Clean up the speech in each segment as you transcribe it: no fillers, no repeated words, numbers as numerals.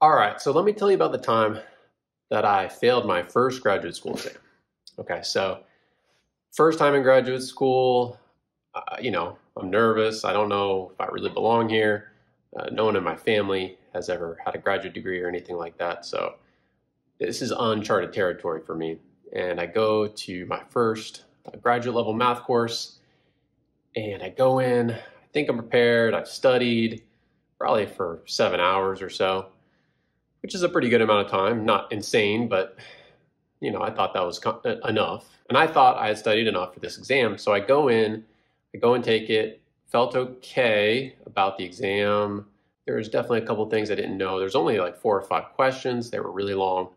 All right, so let me tell you about the time that I failed my first graduate school exam. Okay, so first time in graduate school, I'm nervous. I don't know if I really belong here. No one in my family has ever had a graduate degree or anything like that. So this is uncharted territory for me. And I go to my first graduate level math course and I go in, I think I'm prepared. I've studied probably for 7 hours or so, which is a pretty good amount of time. Not insane, but I thought that was enough. And I thought I had studied enough for this exam. So I go and take it, felt okay about the exam. There was definitely a couple things I didn't know. There's only like 4 or 5 questions. They were really long.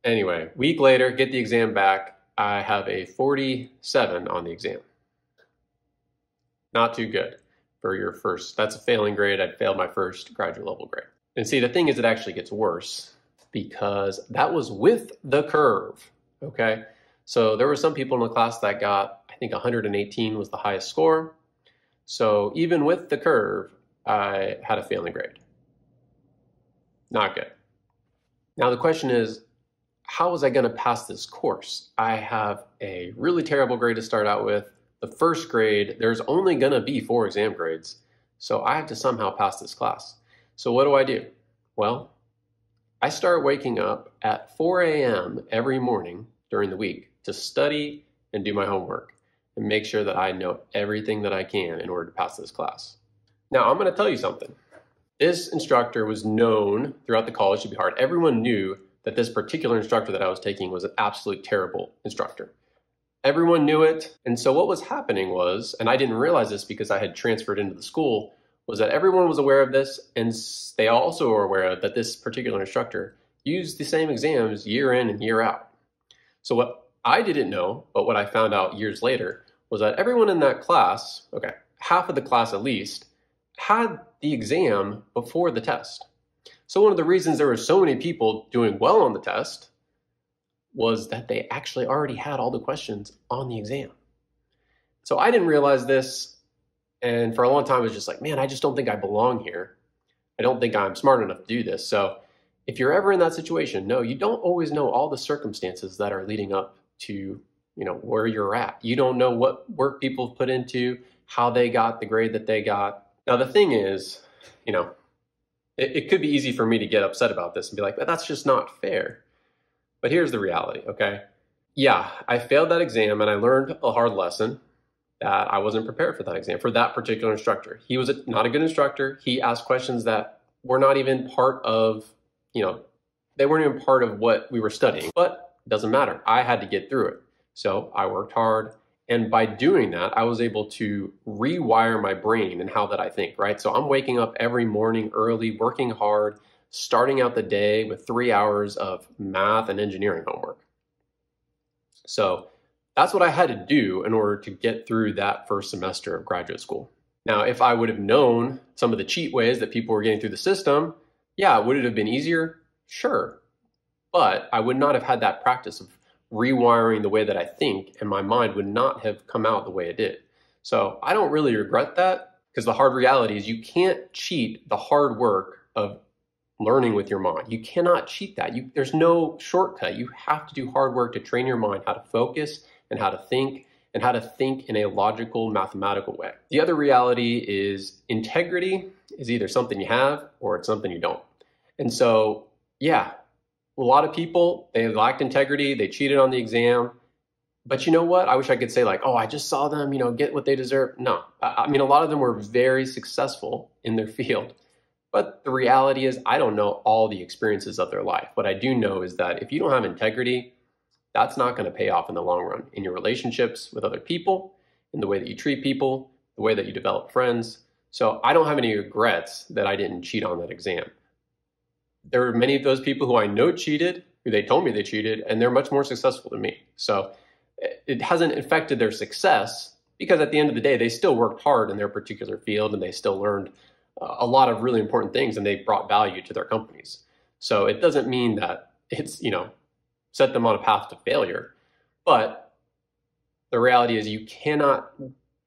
Anyway, week later, get the exam back. I have a 47 on the exam. Not too good for your first. That's a failing grade. I'd failed my first graduate level grade. And see, the thing is, it actually gets worse because that was with the curve, okay? So there were some people in the class that got, I think 118 was the highest score. So even with the curve, I had a failing grade. Not good. Now the question is, how was I gonna pass this course? I have a really terrible grade to start out with. The first grade, there's only gonna be 4 exam grades. So I have to somehow pass this class. So what do? Well, I start waking up at 4 a.m. every morning during the week to study and do my homework and make sure that I know everything that I can in order to pass this class. Now, I'm going to tell you something. This instructor was known throughout the college to be hard. Everyone knew that this particular instructor that I was taking was an absolute terrible instructor. Everyone knew it. And so what was happening was, and I didn't realize this because I had transferred into the school, was that everyone was aware of this, and they also were aware that this particular instructor used the same exams year in and year out. So what I didn't know, but what I found out years later, was that everyone in that class, okay, half of the class at least, had the exam before the test. So one of the reasons there were so many people doing well on the test was that they actually already had all the questions on the exam. So I didn't realize this. And for a long time, I was just like, man, I just don't think I belong here. I don't think I'm smart enough to do this. So if you're ever in that situation, no, you don't always know all the circumstances that are leading up to, where you're at. You don't know what work people have put into, how they got the grade that they got. Now, the thing is, it could be easy for me to get upset about this and be like, but that's just not fair. But here's the reality, okay? Yeah, I failed that exam and I learned a hard lesson. That I wasn't prepared for that exam, for that particular instructor. He was not a good instructor. He asked questions that were not even part of, they weren't even part of what we were studying. But it doesn't matter. I had to get through it. So I worked hard. And by doing that, I was able to rewire my brain and how that I think, right? So I'm waking up every morning early, working hard, starting out the day with 3 hours of math and engineering homework. So that's what I had to do in order to get through that first semester of graduate school. Now, if I would have known some of the cheat ways that people were getting through the system, yeah, would it have been easier? Sure. But I would not have had that practice of rewiring the way that I think, and my mind would not have come out the way it did. So I don't really regret that, because the hard reality is you can't cheat the hard work of learning with your mind. You cannot cheat that. There's no shortcut. You have to do hard work to train your mind how to focus and how to think, and how to think in a logical, mathematical way. The other reality is integrity is either something you have or it's something you don't. And so, yeah, a lot of people, they lacked integrity, they cheated on the exam. But you know what? I wish I could say like, oh, I just saw them, get what they deserve. No, I mean, a lot of them were very successful in their field. But the reality is I don't know all the experiences of their life. What I do know is that if you don't have integrity, that's not going to pay off in the long run in your relationships with other people, in the way that you treat people, the way that you develop friends. So I don't have any regrets that I didn't cheat on that exam. There are many of those people who I know cheated, who they told me they cheated, and they're much more successful than me. So it hasn't affected their success because at the end of the day, they still worked hard in their particular field and they still learned a lot of really important things and they brought value to their companies. So it doesn't mean that it's, set them on a path to failure. But the reality is you cannot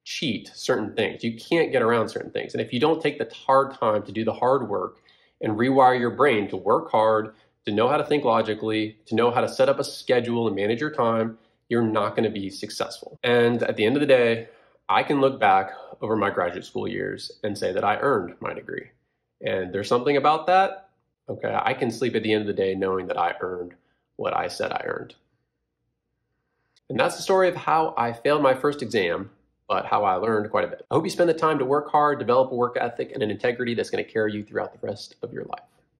cheat certain things. You can't get around certain things. And if you don't take the hard time to do the hard work and rewire your brain to work hard, to know how to think logically, to know how to set up a schedule and manage your time, you're not going to be successful. And at the end of the day, I can look back over my graduate school years and say that I earned my degree. And there's something about that. Okay, I can sleep at the end of the day knowing that I earned what I said I earned. And that's the story of how I failed my first exam, but how I learned quite a bit. I hope you spend the time to work hard, develop a work ethic, and an integrity that's going to carry you throughout the rest of your life.